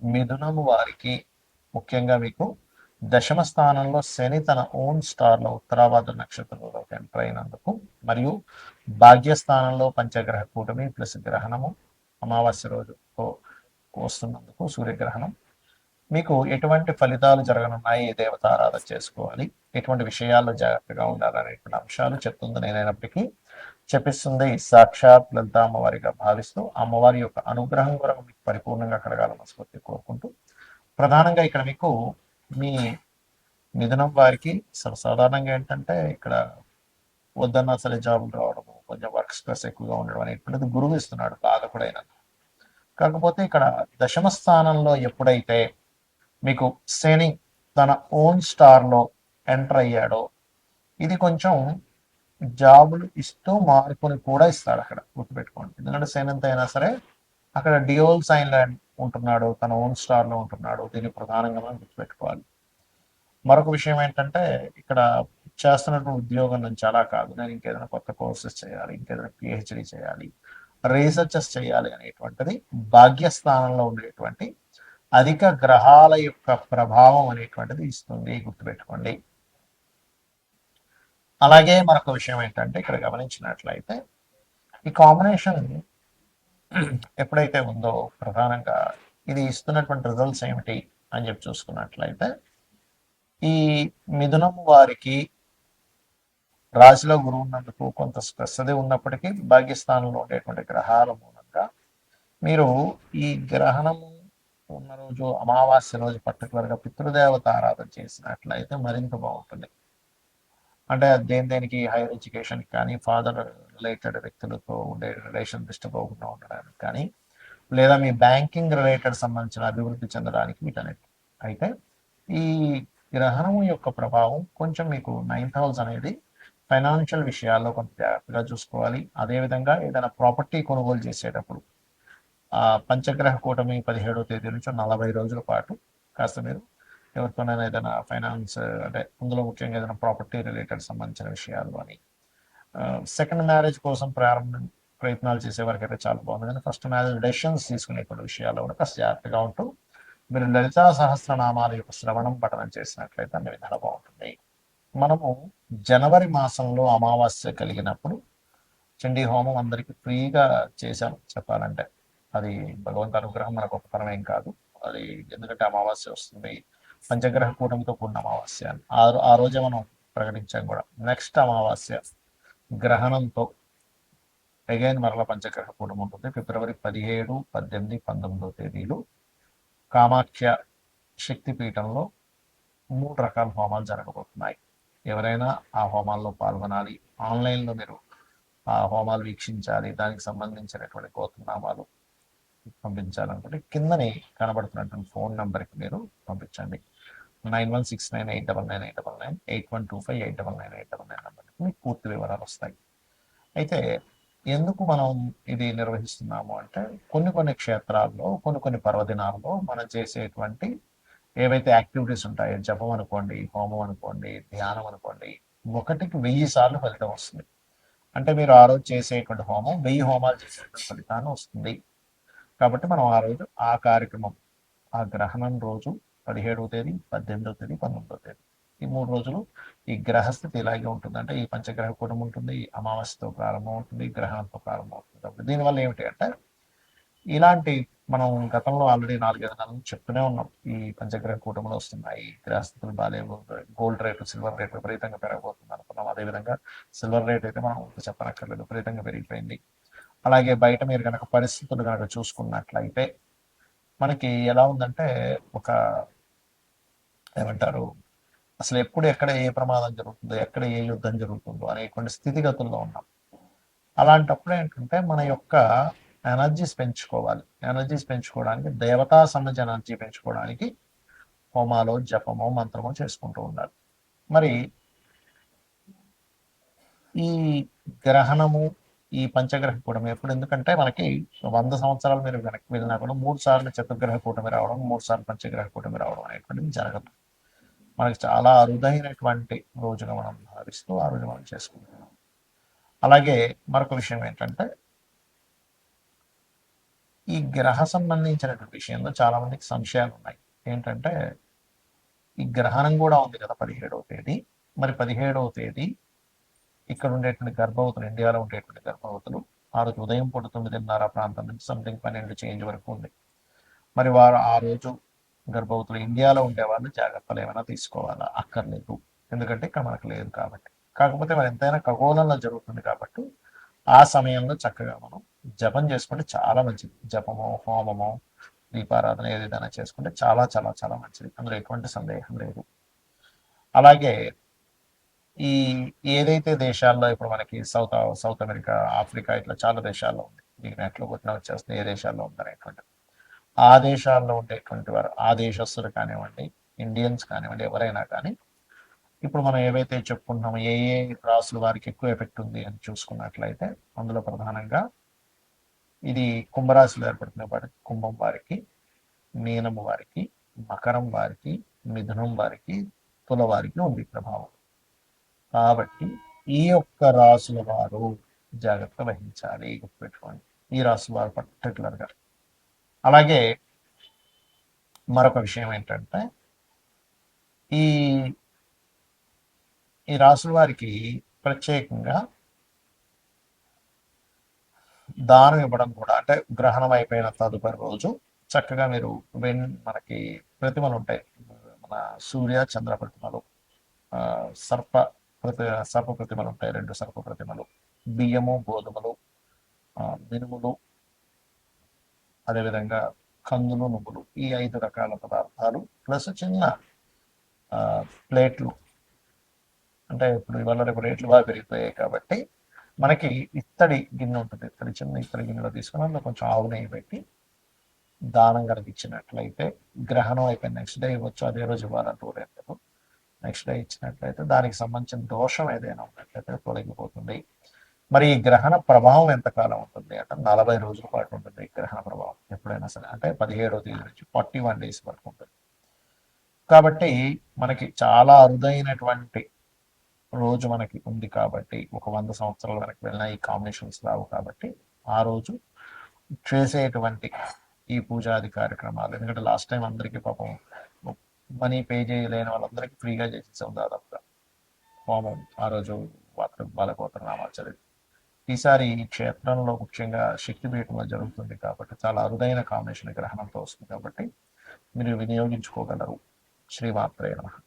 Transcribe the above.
మిథునము వారికి ముఖ్యంగా మీకు దశమ స్థానంలో శని తన ఓన్ స్టార్లో ఉత్తరాభాద్ర నక్షత్రంలోకి ఎంటర్ అయినందుకు, మరియు భాగ్యస్థానంలో పంచగ్రహ కూటమి ప్లస్ గ్రహణము అమావాస్య రోజుతో వస్తున్నందుకు సూర్యగ్రహణం మీకు ఎటువంటి ఫలితాలు జరగనున్నాయి, ఏ దేవత ఆరాధన చేసుకోవాలి, ఎటువంటి విషయాల్లో జాగ్రత్తగా ఉండాలనేటువంటి అంశాలు చెప్తుంది. నేనైనప్పటికీ చెప్పిస్తుంది సాక్షాత్ లలిత అమ్మవారిగా భావిస్తూ అమ్మవారి యొక్క అనుగ్రహం కొరకు మీకు పరిపూర్ణంగా కలగాలని మనస్ఫూర్తి కోరుకుంటూ, ప్రధానంగా ఇక్కడ మీకు మీ మిథునం వారికి సర్వసాధారణంగా ఏంటంటే ఇక్కడ వద్దన్నా సరే జాబులు రావడము, కొంచెం వర్క్ స్ట్రెస్ ఎక్కువగా ఉండడం అనేటువంటిది గురువు ఇస్తున్నాడు బాధకుడైన. కాకపోతే ఇక్కడ దశమ స్థానంలో ఎప్పుడైతే మీకు శని తన ఓన్ స్టార్లో ఎంటర్ అయ్యాడో, ఇది కొంచెం జాబులు ఇస్తూ మార్పుని కూడా ఇస్తాడు అక్కడ, గుర్తుపెట్టుకోండి. ఎందుకంటే శని ఎంత అయినా సరే అక్కడ డియోల్ సైన్ లో ఉంటున్నాడు, తన ఓన్ స్టార్లో ఉంటున్నాడు. దీన్ని ప్రధానంగా మనం గుర్తుపెట్టుకోవాలి. మరొక విషయం ఏంటంటే ఇక్కడ చేస్తున్నటువంటి ఉద్యోగం నుంచి అలా కాదు, నేను ఇంకేదైనా కొత్త కోర్సెస్ చేయాలి, ఇంకేదైనా పిహెచ్డి చేయాలి, రీసెర్చెస్ చేయాలి అనేటువంటిది భాగ్యస్థానంలో ఉండేటువంటి అధిక గ్రహాల యొక్క ప్రభావం అనేటువంటిది ఇస్తుంది, గుర్తుపెట్టుకోండి. అలాగే మరొక విషయం ఏంటంటే ఇక్కడ గమనించినట్లయితే ఈ కాంబినేషన్ ఎప్పుడైతే ఉందో ప్రధానంగా ఇది ఇస్తున్నటువంటి రిజల్ట్స్ ఏమిటి అని చెప్పి చూసుకున్నట్లయితే, ఈ మిథునం వారికి రాశిలో గురువు ఉన్నందుకు కొంత స్ట్రెస్ అది ఉన్నప్పటికీ భాగ్యస్థానంలో ఉండేటువంటి గ్రహాల మూలంగా మీరు ఈ గ్రహణము ఉన్న రోజు అమావాస్య రోజు పర్టికులర్గా పితృదేవత ఆరాధన చేసినట్లయితే మరింత బాగుంటుంది. అంటే దేనికి హైయర్ ఎడ్యుకేషన్ కానీ, ఫాదర్ రిలేటెడ్ వ్యక్తులతో ఉండే రిలేషన్ డిస్టర్బ్ అవ్వకుండా ఉండడానికి కానీ, లేదా మీ బ్యాంకింగ్ రిలేటెడ్ సంబంధించిన అభివృద్ధి చెందడానికి వీటన్నిటి. అయితే ఈ గ్రహణం యొక్క ప్రభావం కొంచెం మీకు 9th హౌస్ అనేది ఫైనాన్షియల్ విషయాల్లో కొంత జాగ్రత్తగా చూసుకోవాలి. అదేవిధంగా ఏదైనా ప్రాపర్టీ కొనుగోలు చేసేటప్పుడు పంచగ్రహ కూటమి 17వ తేదీ నుంచి 40 రోజుల పాటు కాస్త మీరు ఎవరితోనైనా ఏదైనా ఫైనాన్స్ అంటే అందులో ముఖ్యంగా ఏదైనా ప్రాపర్టీ రిలేటెడ్ సంబంధించిన విషయాలు అని, సెకండ్ మ్యారేజ్ కోసం ప్రయత్నాలు చేసే వరకు అయితే చాలా బాగుంది. కానీ ఫస్ట్ మ్యారేజ్ డెసిషన్స్ తీసుకునేటువంటి విషయాల్లో కూడా కాస్త జాగ్రత్తగా ఉంటూ మీరు లలితా సహస్రనామాల యొక్క శ్రవణం పఠనం చేసినట్లయితే అన్ని విధాలు బాగుంటుంది. మనము జనవరి మాసంలో అమావాస్య కలిగినప్పుడు చండీ హోమం అందరికీ ఫ్రీగా చేశాం చెప్పాలంటే. అది భగవంతు అనుగ్రహం, మనకు ఒక పరమేం కాదు అది. ఎందుకంటే అమావాస్య వస్తుంది, పంచగ్రహ కూటమితో కూడిన అమావాస్య అని ఆ రోజే మనం ప్రకటించాం కూడా. నెక్స్ట్ అమావాస్య గ్రహణంతో అగైన్ మరలా పంచగ్రహ కూటం ఉంటుంది. ఫిబ్రవరి 17, 18, 19 తేదీలు కామాఖ్య శక్తిపీఠంలో 3 రకాల హోమాలు జరగబోతున్నాయి. ఎవరైనా ఆ హోమాల్లో పాల్గొనాలి, ఆన్లైన్లో మీరు ఆ హోమాలు వీక్షించాలి, దానికి సంబంధించినటువంటి గోత్రనామాలు పంపించాలనుకుంటే కిందని కనబడుతున్నటువంటి ఫోన్ నెంబర్కి మీరు పంపించండి. 9169899899 8125899899 నెంబర్కి మీకు పూర్తి వివరాలు వస్తాయి. అయితే ఎందుకు మనం ఇది నిర్వహిస్తున్నాము అంటే, కొన్ని క్షేత్రాల్లో కొన్ని పర్వదినాల్లో మనం చేసేటువంటి ఏవైతే యాక్టివిటీస్ ఉంటాయో, జపం అనుకోండి, హోమం అనుకోండి, ధ్యానం అనుకోండి, 1కి 1000 సార్లు ఫలితం వస్తుంది. అంటే మీరు ఆ రోజు చేసేటువంటి హోమం 1000 హోమాలు చేసేటువంటి ఫలితాన్ని వస్తుంది. కాబట్టి మనం ఆ రోజు ఆ కార్యక్రమం, ఆ గ్రహణం రోజు 17వ తేదీ, 18వ తేదీ, 19వ తేదీ, ఈ 3 రోజులు ఈ గ్రహస్థితి ఇలాగే ఉంటుంది. అంటే ఈ పంచగ్రహ కూటం ఉంటుంది, అమావాస్యతో ప్రారంభం అవుతుంది, గ్రహణంతో ప్రారంభం అవుతుంది. కాబట్టి దీనివల్ల ఏమిటి అంటే, ఇలాంటి మనం గతంలో ఆల్రెడీ 4-5 నెలల నుంచి చెప్తూనే ఉన్నాం, ఈ పంచగ్రహ కూటములు వస్తున్నాయి, గ్రహస్థితులు బాగాలేవు, గోల్డ్ రేటు, సిల్వర్ రేటు విపరీతంగా పెరగబోతుంది అనుకున్నాం. అదేవిధంగా సిల్వర్ రేట్ అయితే మనం చెప్పనక్కర్లేదు, విపరీతంగా పెరిగిపోయింది. అలాగే బయట మీరు కనుక పరిస్థితులు కనుక చూసుకున్నట్లయితే మనకి ఎలా ఉందంటే, ఒక ఏమంటారు, అసలు ఎప్పుడు ఎక్కడ ఏ ప్రమాదం జరుగుతుందో, ఎక్కడ ఏ యుద్ధం జరుగుతుందో అనేటువంటి స్థితిగతుల్లో ఉన్నాం. అలాంటప్పుడు ఏంటంటే మన యొక్క ఎనర్జీస్ పెంచుకోవాలి. ఎనర్జీస్ పెంచుకోవడానికి, దేవతా సంబంధించిన ఎనర్జీ పెంచుకోవడానికి హోమాలో, జపమో, మంత్రమో చేసుకుంటూ ఉండాలి. మరి ఈ గ్రహణము, ఈ పంచగ్రహ కూటమి ఎప్పుడు, ఎందుకంటే మనకి 100 సంవత్సరాలు మీరు వెనక్కి వెళ్ళినా కూడా 3 సార్లు చతుర్గ్రహ కూటమి రావడం, 3 సార్లు పంచగ్రహ కూటమి రావడం అనేటువంటిది జరగదు. మనకి చాలా అరుదైనటువంటి రోజుగా మనం భావిస్తూ ఆ రోజు మనం చేసుకుంటున్నాం. అలాగే మరొక విషయం ఏంటంటే, ఈ గ్రహ సంబంధించిన విషయంలో చాలా మందికి సంశయాలు ఉన్నాయి. ఏంటంటే ఈ గ్రహణం కూడా ఉంది కదా 17వ తేదీ. మరి 17వ తేదీ ఇక్కడ ఉండేటువంటి గర్భవతులు, ఇండియాలో ఉండేటువంటి గర్భవతులు ఆ రోజు ఉదయం పూట 9:30 ప్రాంతం నుంచి సంథింగ్ 12 చేంజ్ వరకు ఉంది. మరి వారు ఆ రోజు గర్భవతులు ఇండియాలో ఉండేవాళ్ళు జాగ్రత్తలు ఏమైనా తీసుకోవాలా? అక్కర్లేదు. ఎందుకంటే ఇక్కడ మనకు లేదు కాబట్టి. కాకపోతే మరి ఎంతైనా ఖగోళంలో జరుగుతుంది కాబట్టి ఆ సమయంలో చక్కగా మనం జపం చేసుకుంటే చాలా మంచిది. జపమో, హోమమో, దీపారాధన ఏదైనా చేసుకుంటే చాలా చాలా చాలా మంచిది. అందులో ఎటువంటి సందేహం లేదు. అలాగే ఈ ఏదైతే దేశాల్లో ఇప్పుడు మనకి సౌత్ అమెరికా, ఆఫ్రికా ఇట్లా చాలా దేశాల్లో ఉంది. మీకు నెట్లో కొట్టిన వచ్చేస్తే ఏ దేశాల్లో ఉందనేటువంటి. ఆ దేశాల్లో ఉండేటువంటి వారు, ఆ దేశస్తులు కానివ్వండి, ఇండియన్స్ కానివ్వండి, ఎవరైనా కానీ ఇప్పుడు మనం ఏవైతే చెప్పుకుంటున్నామో ఏ ఏ రాసుల వారికి ఎక్కువ ఎఫెక్ట్ ఉంది అని చూసుకున్నట్లయితే అందులో ప్రధానంగా ఇది కుంభరాశిలో ఏర్పడుతున్న వారికి, కుంభం వారికి, మీనము వారికి, మకరం వారికి, మిథునం వారికి, తుల వారికి ఉంది ప్రభావం. కాబట్టి ఈ యొక్క రాసుల వారు జాగ్రత్త వహించాలి, గుర్తుపెట్టుకోండి. ఈ రాసుల వారు పర్టికులర్గా. అలాగే మరొక విషయం ఏంటంటే ఈ ఈ రాసుల వారికి ప్రత్యేకంగా దానం ఇవ్వడం కూడా, అంటే గ్రహణం అయిపోయిన తదుపరి రోజు చక్కగా మీరు మనకి ప్రతిమలు ఉంటాయి, మన సూర్య చంద్ర ప్రతిమలు, సర్ప సర్ప ప్రతిమలు ఉంటాయి, 2 సర్ప ప్రతిమలు, బియ్యము, గోధుమలు, మినుములు, అదేవిధంగా కందులు, నువ్వులు, ఈ 5 రకాల పదార్థాలు ప్లస్ చిన్న ప్లేట్లు. అంటే ఇప్పుడు ఇవాళ రేపు రేట్లు బాగా పెరిగిపోయాయి కాబట్టి మనకి ఇత్తడి గిన్నె ఉంటుంది, చిన్న ఇత్తడి గిన్నెలో తీసుకుని అందులో కొంచెం ఆవు నెయ్యి పెట్టి దానం కనుక ఇచ్చినట్లయితే గ్రహణం అయిపోయిన నెక్స్ట్ డే ఇవ్వచ్చు, అదే రోజు ఇవ్వాలంటూ లేదు. నెక్స్ట్ డే ఇచ్చినట్లయితే దానికి సంబంధించిన దోషం ఏదైనా ఉన్నట్లయితే తొలగిపోతుంది. మరి ఈ గ్రహణ ప్రభావం ఎంతకాలం ఉంటుంది అంటే 40 రోజుల పాటు ఉంటుంది ఈ గ్రహణ ప్రభావం ఎప్పుడైనా సరే. అంటే 17వ తేదీ నుంచి 41 days వరకు ఉంటుంది. కాబట్టి మనకి చాలా అరుదైనటువంటి రోజు మనకి ఉంది కాబట్టి, ఒక 100 సంవత్సరాల వరకు వెళ్ళిన ఈ కాంబినేషన్స్ రావు కాబట్టి ఆ రోజు చేసేటువంటి ఈ పూజాది కార్యక్రమాలు, ఎందుకంటే లాస్ట్ టైం అందరికీ పాపం మనీ పే చేయలేని వాళ్ళందరికీ ఫ్రీగా చేసేసాం దాదాపుగా హోమం ఆ రోజు బాలకోట నామాలు చదివి. ఈసారి ఈ క్షేత్రంలో ముఖ్యంగా శక్తిపీఠంలో జరుగుతుంది కాబట్టి చాలా అరుదైన కాంబినేషన్ గ్రహణంతో వస్తుంది కాబట్టి మీరు వినియోగించుకోగలరు. శ్రీమాత్రే నమః.